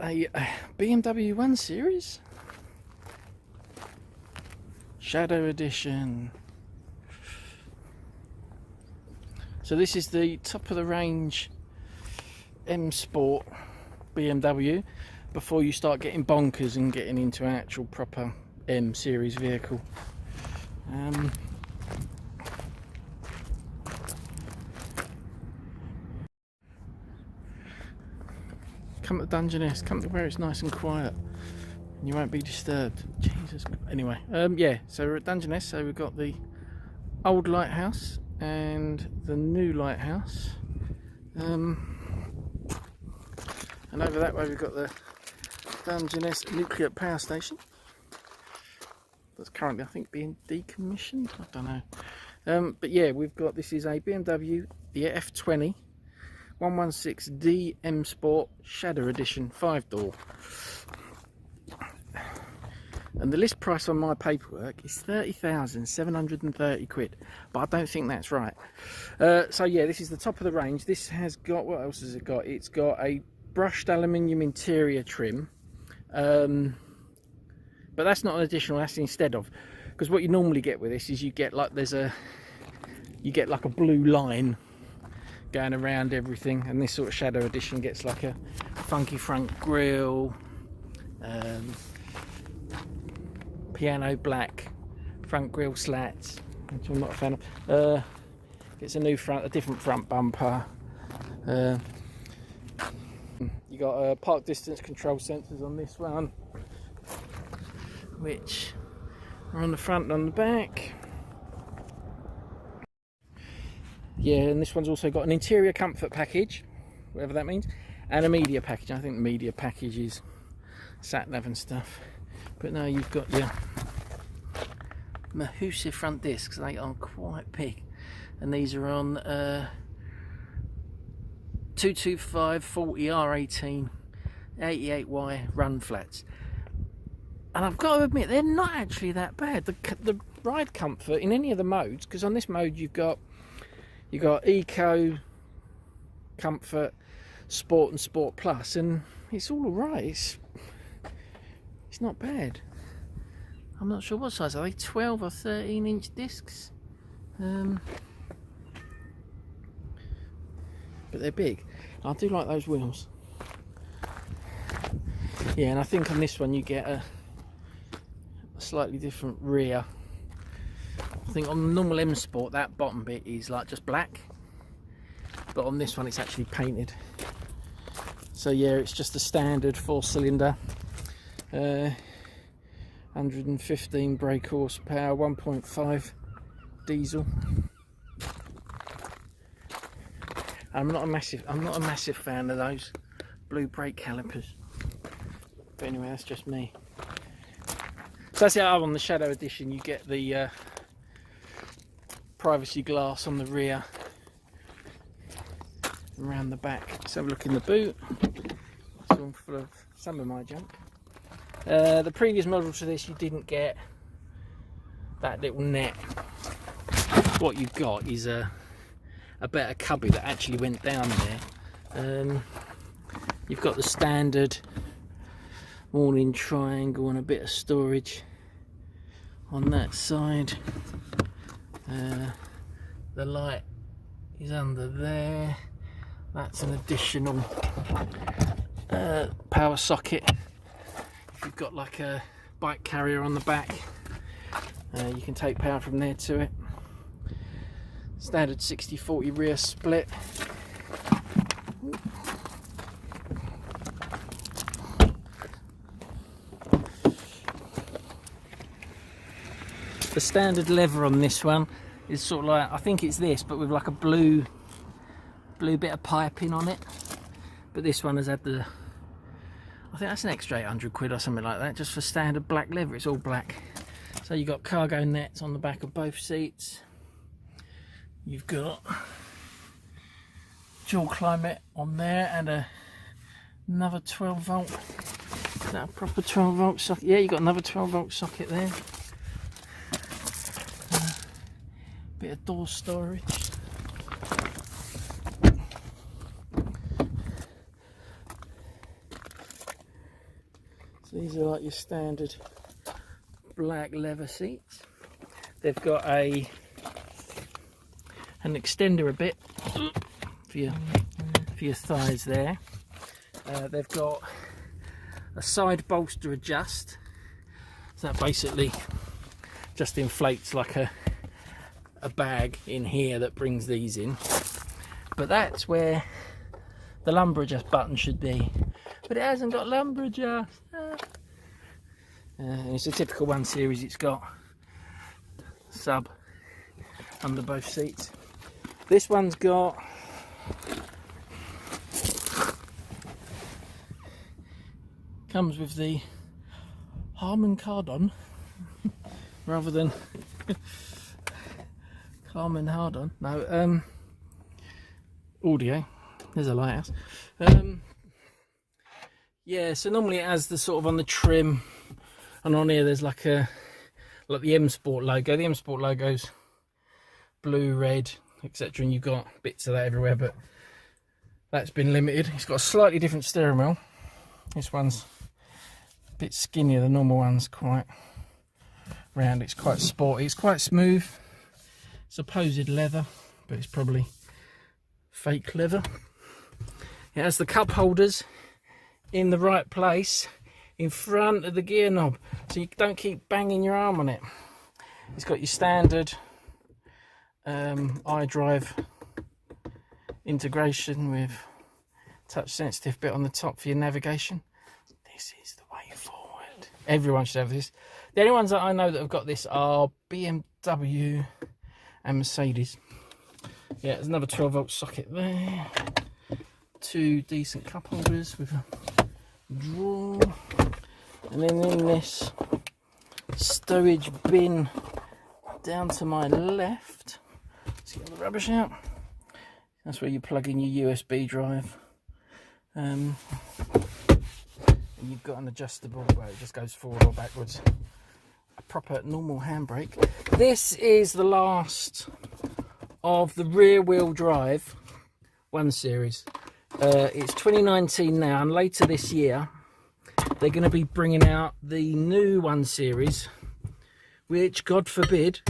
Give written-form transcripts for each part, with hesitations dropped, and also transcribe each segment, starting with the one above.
a BMW 1 Series Shadow Edition. So this is the top of the range M Sport BMW before you start getting bonkers and getting into an actual proper M Series vehicle. Come to Dungeness, come to where it's nice and quiet and you won't be disturbed. Jesus. Anyway, yeah, so we're at Dungeness, so we've got the old lighthouse and the new lighthouse. And over that way we've got the Dungeness nuclear power station. That's currently, I think, being decommissioned. I don't know. But yeah, we've got, this is a BMW, the F20 116D M Sport Shadow Edition 5-door. And the list price on my paperwork is 30,730 quid, but I don't think that's right. So yeah, this is the top of the range. This has got, what else has it got? It's got a brushed aluminium interior trim, but that's not an additional, that's instead of, because what you normally get with this is you get like you get like a blue line going around everything, and this sort of Shadow Edition gets like a funky front grille, piano black front grille slats, which I'm not a fan of. It's a different front bumper. You got park distance control sensors on this one, which are on the front and on the back. Yeah, and this one's also got an interior comfort package, whatever that means, and a media package. I think the media package is sat-nav and stuff. But now you've got your massive front discs. They are quite big, and these are on 225 40 R18 88Y run flats. And I've got to admit, they're not actually that bad. The ride comfort in any of the modes, because on this mode you've got Eco, Comfort, Sport and Sport Plus, and it's all right. It's not bad. I'm not sure what size are they, 12 or 13 inch discs, but they're big. I do like those wheels. Yeah, and I think on this one you get a slightly different rear. I think on the normal M Sport that bottom bit is like just black, but on this one it's actually painted. So yeah, it's just a standard 4-cylinder, 115 brake horsepower, 1.5 diesel. I'm not a massive fan of those blue brake calipers, but anyway, that's just me. So that's how on the Shadow Edition you get the privacy glass on the rear, around the back. Let's have a look in the boot. It's all full of some of my junk. The previous model to this, you didn't get that little net. What you've got is a better cubby that actually went down there. You've got the standard warning triangle and a bit of storage on that side. The light is under there. That's an additional power socket. If you've got like a bike carrier on the back, you can take power from there to it. Standard 60/40 rear split. The standard lever on this one is sort of like, I think it's this, but with like a blue bit of piping on it. But this one has had the, I think that's an extra 800 quid or something like that, just for standard black leather. It's all black. So you've got cargo nets on the back of both seats. You've got dual climate on there, and another 12 volt. Is that a proper 12 volt socket? Yeah, you've got another 12 volt socket there. Bit of door storage. So these are like your standard black leather seats. They've got an extender a bit for your thighs there. They've got a side bolster adjust, so that basically just inflates like a bag in here that brings these in. But that's where the lumbar adjust button should be, but it hasn't got lumbar adjust. It's a typical 1 Series. It's got sub under both seats. This one's got comes with the Harman Kardon rather than Carmen Hardon. No, audio. There's a lighthouse. Yeah, so normally it has the sort of on the trim, and on here there's like the M Sport logo. The M Sport logo's blue, red, etc., and you've got bits of that everywhere, but that's been limited. It's got a slightly different steering wheel. This one's a bit skinnier. The normal one's quite round. It's quite sporty. It's quite smooth. Supposed leather, but it's probably fake leather. It has the cup holders in the right place in front of the gear knob, so you don't keep banging your arm on it. It's got your standard iDrive integration with touch sensitive bit on the top for your navigation. This is the way forward. Everyone should have this. The only ones that I know that have got this are BMW and Mercedes. Yeah, there's another 12-volt socket there. 2 decent cup holders with a drawer. And then in this stowage bin down to my left, let's get all the rubbish out. That's where you plug in your USB drive. And you've got an adjustable, well, it just goes forward or backwards. A proper normal handbrake. This is the last of the rear wheel drive 1 Series. It's 2019 now, and later this year they're going to be bringing out the new 1 Series, which, God forbid,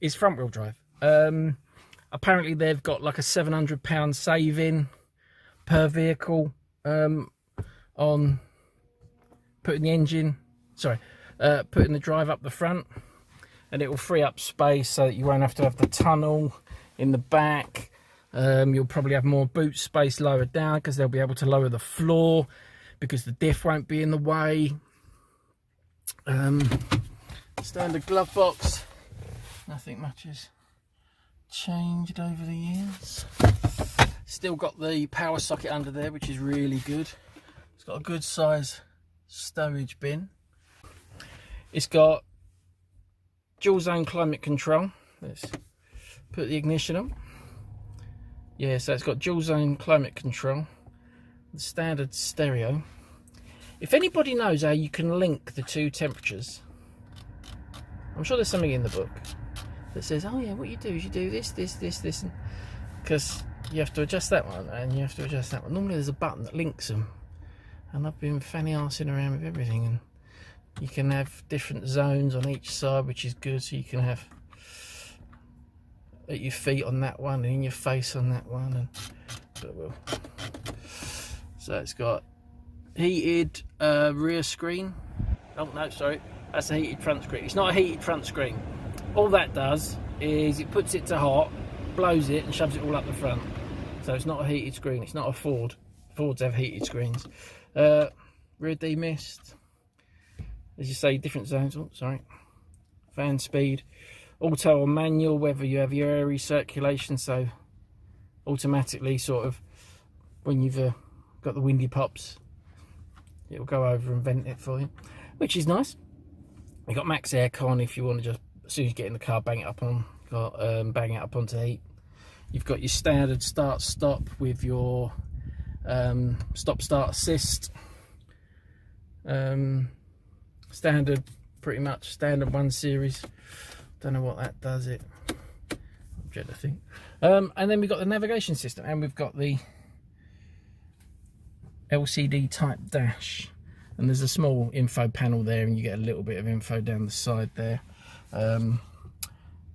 is front wheel drive. Apparently they've got like a £700 saving per vehicle on putting the drive up the front, and it will free up space so that you won't have to have the tunnel in the back. You'll probably have more boot space lower down because they'll be able to lower the floor because the diff won't be in the way. Standard glove box, nothing much has changed over the years. Still got the power socket under there, which is really good. It's got a good size stowage bin. It's got dual zone climate control. Let's put the ignition on. Yeah, so it's got dual zone climate control, the standard stereo. If anybody knows how you can link the 2 temperatures, I'm sure there's something in the book that says, oh yeah, what you do is you do this, because you have to adjust that one and you have to adjust that one. Normally there's a button that links them, and I've been fanny arsing around with everything, and you can have different zones on each side, which is good. So you can have at your feet on that one and in your face on that one, and so it's got heated rear screen. Oh no, sorry, that's a heated front screen. It's not a heated front screen. All that does is it puts it to hot, blows it and shoves it all up the front. So it's not a heated screen. It's not a Ford. Fords have heated screens. Rear demist, as you say, different zones. Oh, sorry. Fan speed, auto or manual, whether you have your air recirculation, so automatically sort of when you've got the windy pops, it'll go over and vent it for you, which is nice. You've got max aircon if you want to just, as soon as you get in the car, bang it up on, bang it up onto heat. You've got your standard start stop with your stop start assist. Standard, pretty much standard 1 Series. Don't know what that does. It object, I think. And then we've got the navigation system, and we've got the LCD type dash. and there's a small info panel there, and you get a little bit of info down the side there.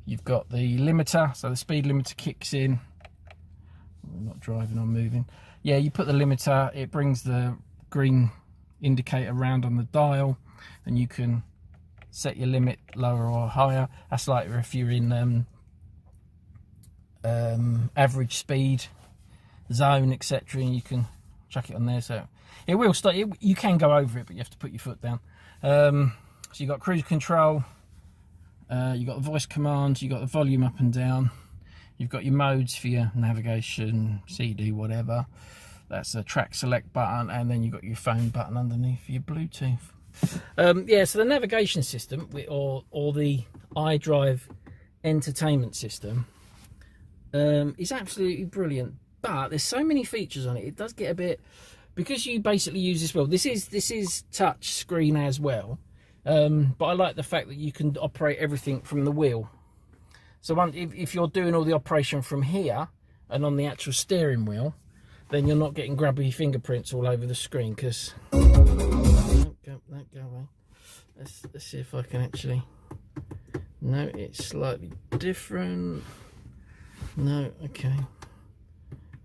You've got the limiter, so the speed limiter kicks in. I'm not driving, I'm moving. Yeah, you put the limiter, it brings the green indicator round on the dial, and you can set your limit lower or higher. That's like if you're in average speed zone, etc., and you can chuck it on there. So it will start. You can go over it, but you have to put your foot down. So you've got cruise control, you've got the voice commands, you've got the volume up and down, you've got your modes for your navigation, CD, whatever. That's a track select button, and then you've got your phone button underneath for your Bluetooth. Yeah, so the navigation system, or the iDrive entertainment system, is absolutely brilliant. But there's so many features on it. It does get a bit, because you basically use this well. This is touch screen as well, but I like the fact that you can operate everything from the wheel. So if you're doing all the operation from here and on the actual steering wheel, then you're not getting grubby fingerprints all over the screen. Because don't go away. Let's see if I can actually. No, it's slightly different. No, okay.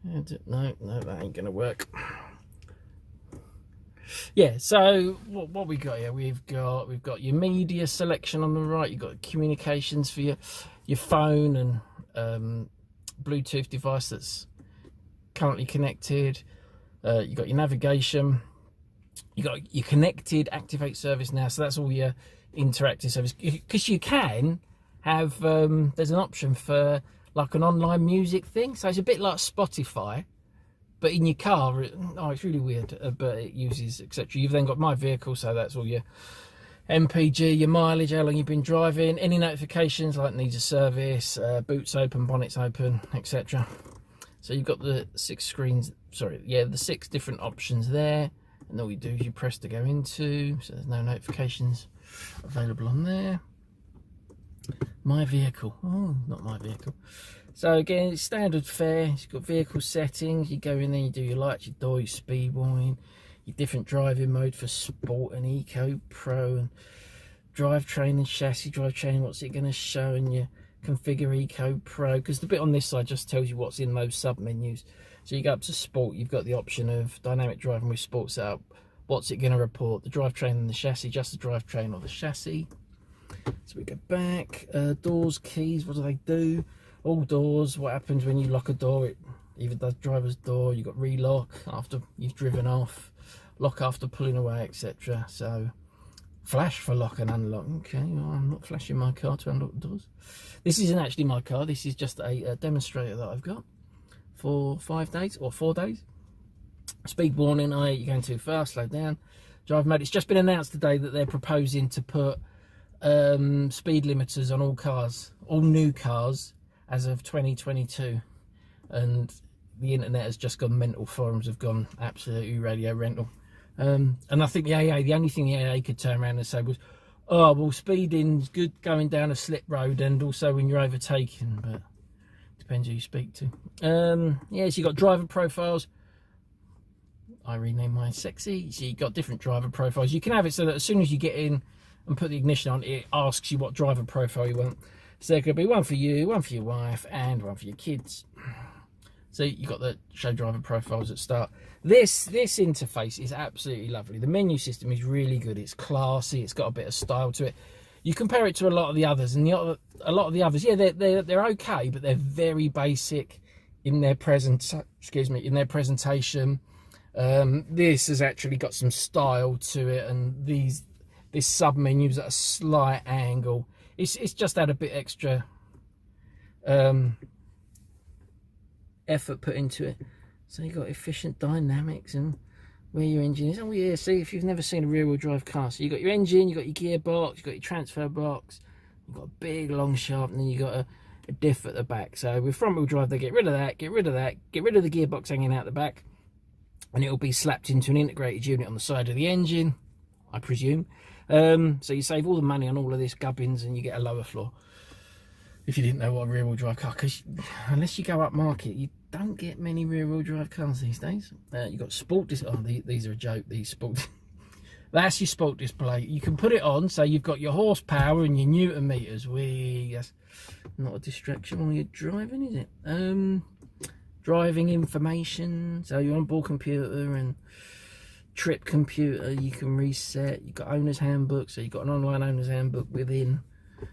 No, that ain't gonna work. Yeah, so what we got here? We've got your media selection on the right. You've got communications for your phone and Bluetooth device that's currently connected. You've got your navigation. You got your connected activate service now, so that's all your interactive service. Because you can have there's an option for like an online music thing, so it's a bit like Spotify, but in your car. It's really weird, but it uses etc. You've then got my vehicle, so that's all your MPG, your mileage, how long you've been driving, any notifications like needs a service, boots open, bonnets open, etc. So you've got the the 6 different options there, and all you do is you press to go into, so there's no notifications available on there. My vehicle, oh, not my vehicle. So again, it's standard fare. You've got vehicle settings. You go in there, you do your lights, your door, your speed warning, your different driving mode for sport and eco, pro, and drivetrain and chassis. Drivetrain, what's it going to show, and you configure eco, pro, because the bit on this side just tells you what's in those sub menus. So you go up to sport, you've got the option of dynamic driving with sport set up. What's it going to report? The drivetrain and the chassis, just the drivetrain or the chassis. So we go back, doors, keys, what do they do? All doors, what happens when you lock a door? It either does driver's door, you've got relock after you've driven off, lock after pulling away, etc. So flash for lock and unlock. Okay, well, I'm not flashing my car to unlock the doors. This isn't actually my car, this is just a demonstrator that I've got for 5 days or 4 days. Speed warning, you're going too fast, slow down. Drive mode, it's just been announced today that they're proposing to put speed limiters on all cars, all new cars, as of 2022, and the internet has just gone mental. Forums have gone absolutely radio rental, and I think the only thing the AA could turn around and say was, oh well, speeding's good going down a slip road and also when you're overtaking, but depends who you speak to. Yeah, so you got driver profiles. I renamed mine sexy. So you got different driver profiles. You can have it so that as soon as you get in and put the ignition on, it asks you what driver profile you want. So there could be one for you, one for your wife, and one for your kids. So you got the show driver profiles at start. This interface is absolutely lovely. The menu system is really good. It's classy. It's got a bit of style to it. You compare it to a lot of the others, and a lot of the others, yeah, they're okay, but they're very basic in their in their presentation. This has actually got some style to it, and this sub menu's at a slight angle. It's just had a bit extra effort put into it. So you've got efficient dynamics and where your engine is. Oh yeah, see, if you've never seen a rear wheel drive car, so you've got your engine, you've got your gearbox, you've got your transfer box, you've got a big long shaft, and then you've got a diff at the back. So with front wheel drive, they get rid of that, get rid of the gearbox hanging out the back, and it'll be slapped into an integrated unit on the side of the engine, I presume. So you save all the money on all of this gubbins, and you get a lower floor. If you didn't know what a rear wheel drive car, because unless you go up market, you don't get many rear wheel drive cars these days. You've got sport. These are a joke. These sport That's your sport display. You can put it on, so you've got your horsepower and your Newton meters. That's not a distraction while you're driving, is it? Driving information, so your onboard computer and trip computer, you can reset. You've got owner's handbook, so you've got an online owner's handbook within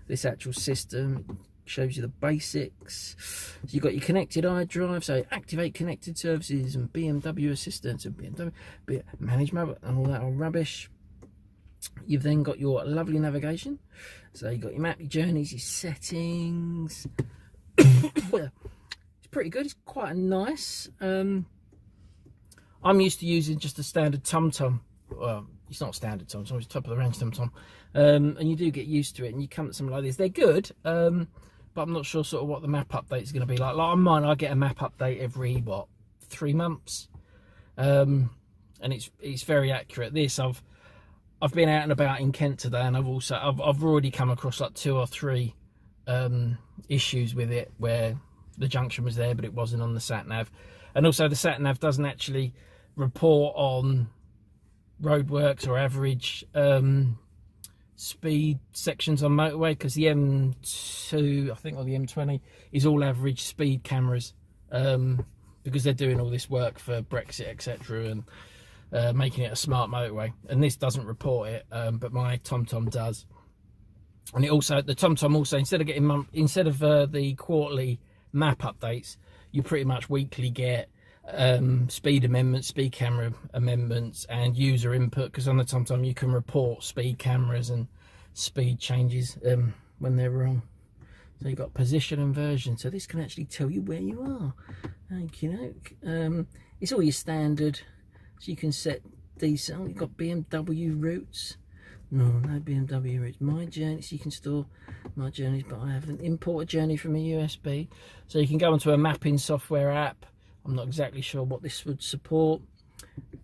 this actual system. It shows you the basics. So you've got your connected iDrive, so activate connected services and BMW assistance and BMW management and all that old rubbish. You've then got your lovely navigation, so you've got your map, your journeys, your settings. Well, it's pretty good. It's quite nice. I'm used to using just a standard TomTom. Well, it's not standard TomTom, it's top of the range TomTom. And you do get used to it, and you come to something like this. They're good, but I'm not sure sort of what the map update is going to be like. Like on mine, I get a map update every, what, 3 months? And it's very accurate. This, I've been out and about in Kent today, and I've already come across like 2 or 3 issues with it, where the junction was there but it wasn't on the sat nav. And also the sat nav doesn't actually report on roadworks or average speed sections on motorway, because the M2, I think, or the M20 is all average speed cameras, because they're doing all this work for Brexit, etc., and making it a smart motorway. And this doesn't report it, but my TomTom does. And it also, the TomTom also, instead of the quarterly map updates, you pretty much weekly get speed amendments, speed camera amendments, and user input, because on the TomTom you can report speed cameras and speed changes when they're wrong. So you've got position inversion, so this can actually tell you where you are. Thank you. It's all your standard, so you can set these. Oh, you've got BMW routes. No BMW routes. My journey, so you can store my journeys, but I haven't imported a journey from a USB. So you can go onto a mapping software app. I'm not exactly sure what this would support,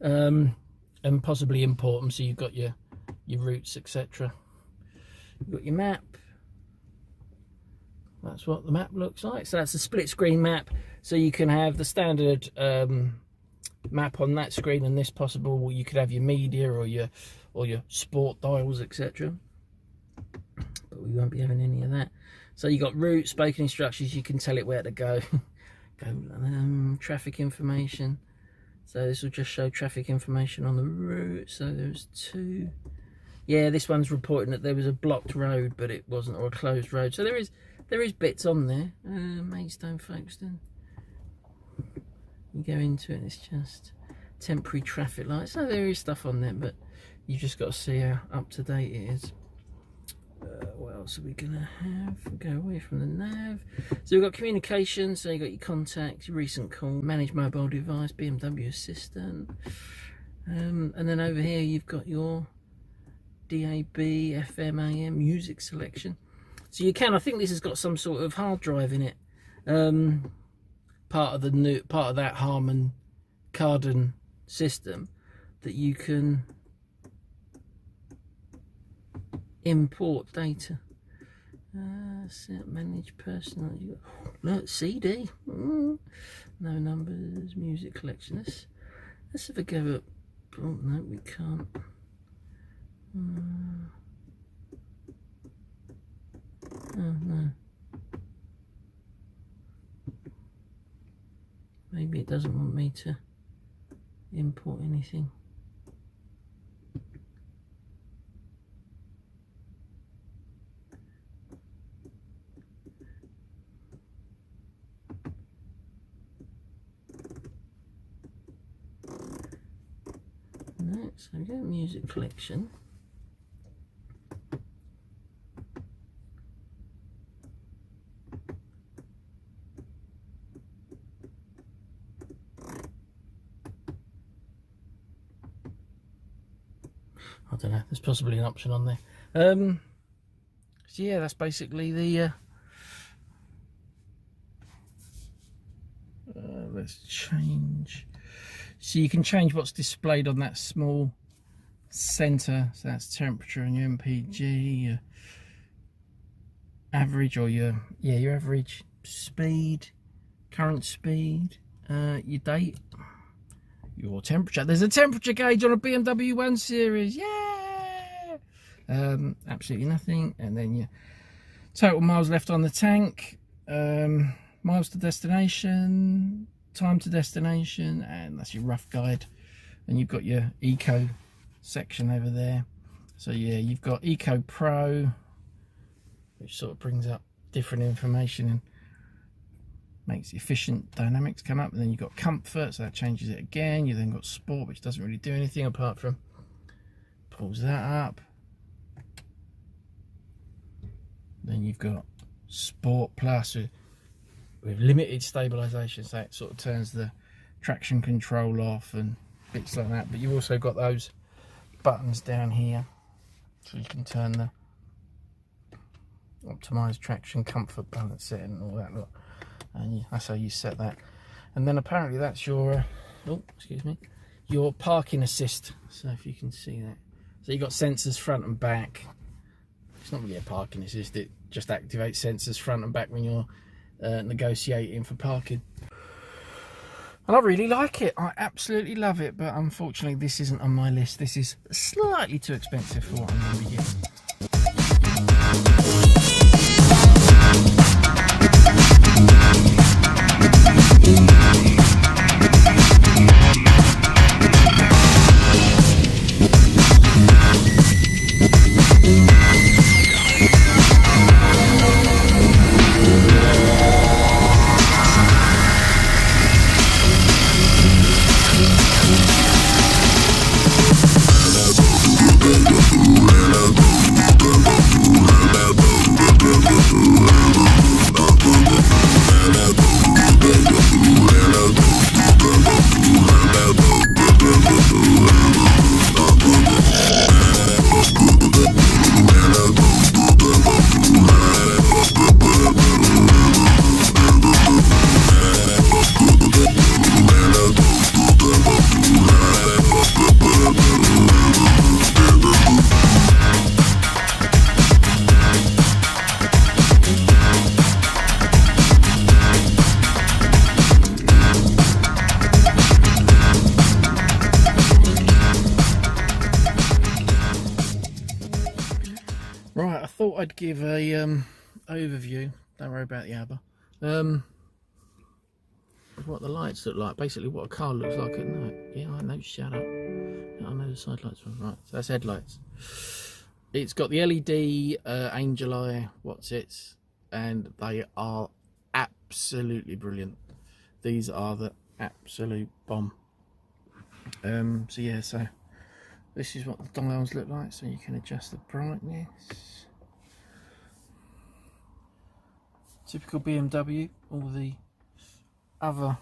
and possibly import them, so you've got your routes, etc. You've got your map. That's what the map looks like. So that's a split screen map, so you can have the standard map on that screen and this possible, or you could have your media or your sport dials, etc. But we won't be having any of that. So you got route, spoken instructions, you can tell it where to go. Traffic information, so this will just show traffic information on the route. So there's 2. Yeah, this one's reporting that there was a blocked road, but it wasn't, or a closed road. So there is bits on there. Maidstone, Folkestone, you go into it and it's just temporary traffic lights. So there is stuff on there, but you just got to see how up to date it is. What else are we gonna have? Go away from the nav. So we've got communication, so you've got your contacts, your recent call, manage mobile device, BMW assistant, and then over here you've got your DAB, FM, AM music selection. So you can, I think this has got some sort of hard drive in it, part of that Harman Kardon system, that you can import data. Set manage personal. Look, CD. No numbers. Music collection. Let's have a go at. Oh no, we can't. Oh no. Maybe it doesn't want me to import anything. So we go music collection. I don't know, there's possibly an option on there. So yeah, that's basically the let's change. So you can change what's displayed on that small center. So that's temperature and your MPG, your average, or your average speed, current speed, your date, your temperature. There's a temperature gauge on a BMW 1 Series. Yeah! Absolutely nothing. And then your total miles left on the tank, miles to destination, time to destination, and that's your rough guide. And you've got your eco section over there. So yeah, you've got Eco Pro, which sort of brings up different information and makes the efficient dynamics come up. And then you've got comfort, so that changes it again. You then got sport, which doesn't really do anything apart from pulls that up. Then you've got Sport Plus with limited stabilization, so it sort of turns the traction control off and bits like that. But you've also got those buttons down here, so you can turn the optimized traction, comfort, balance setting, and all that lot. And that's how you set that. And then apparently that's your your parking assist. So if you can see that, so you've got sensors front and back. It's not really a parking assist, it just activates sensors front and back when you're negotiating for parking. And I really like it, I absolutely love it, but unfortunately this isn't on my list. This is slightly too expensive for what I'm going to be getting. Right, I thought I'd give a overview, don't worry about the ABBA, of what the lights look like, basically what a car looks like at night. Yeah, I know, shut up. I know the side lights were right, so that's headlights. It's got the LED angel eye what's-its, and they are absolutely brilliant. These are the absolute bomb. So yeah, so this is what the dials look like, so you can adjust the brightness. Typical BMW, all the other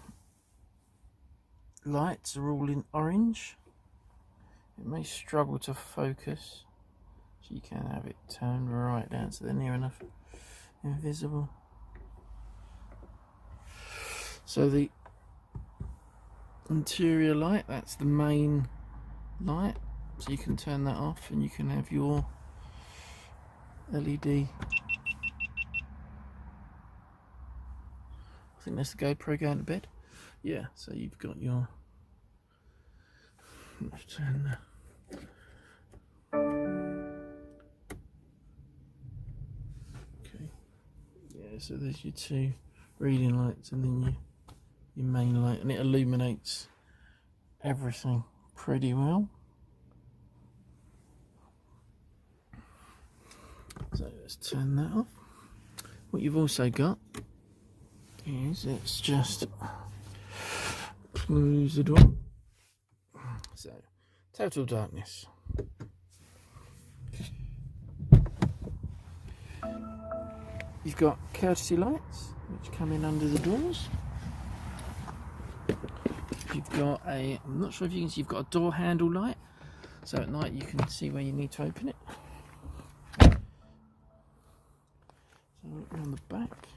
lights are all in orange. It may struggle to focus, so you can have it turned right down so they're near enough invisible. So the interior light, that's the main light. So you can turn that off and you can have your LED. I think that's the GoPro going to bed. Yeah, so you've got your... Let's turn that. Okay. Yeah, so there's your two reading lights and then your main light, and it illuminates everything pretty well. So let's turn that off. What you've also got is, let's just close the door. So, total darkness. You've got courtesy lights, which come in under the doors. You've got a, I'm not sure if you can see, you've got a door handle light. So at night you can see where you need to open it. So look on the back.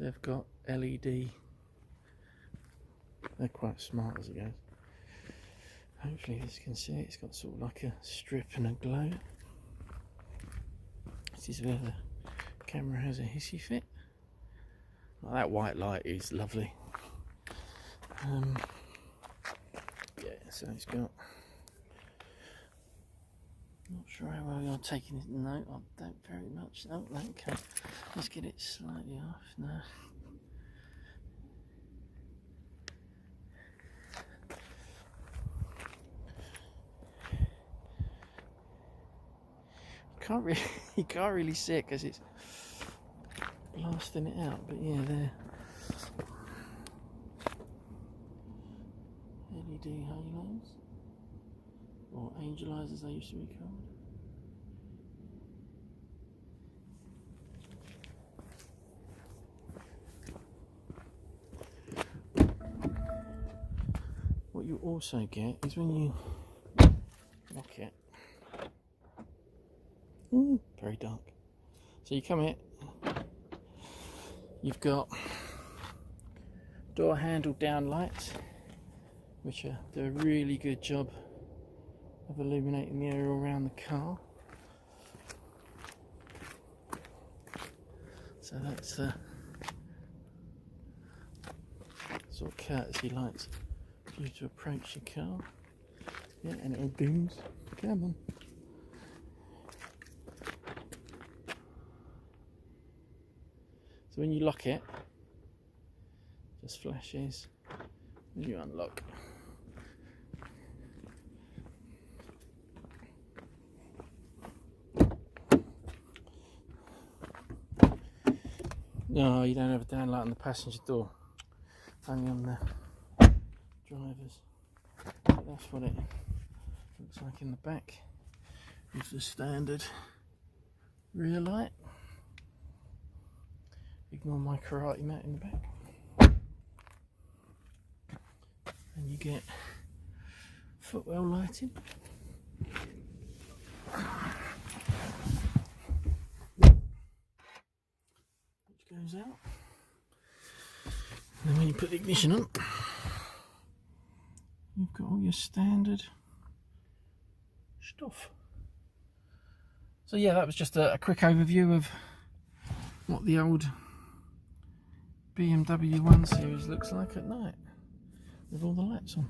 They've got LED. They're quite smart as it goes. Hopefully you can see it. It's got sort of like a strip and a glow. This is where the camera has a hissy fit. Oh, that white light is lovely. Yeah, so it's got. Not sure how well you're taking it. No, I don't very much. Oh, okay. Let's get it slightly off. No. You can't really see it because it's blasting it out. But yeah, there. LED halos, or angel eyes as they used to be called. What you also get is when you lock it. Very dark. So you come in, you've got door handle down lights, which do a really good job of illuminating the area around the car. So that's the sort of courtesy lights for you to approach your car. Yeah, and it'll booms. Come on. So when you lock it, just flashes when you unlock. No, you don't have a downlight on the passenger door, only on the drivers. But that's what it looks like in the back. It's the standard rear light. Ignore my karate mat in the back. And you get footwell lighting. Which goes out. And then when you put the ignition on, you've got all your standard stuff. So yeah, that was just a quick overview of what the old BMW 1 Series looks like at night with all the lights on.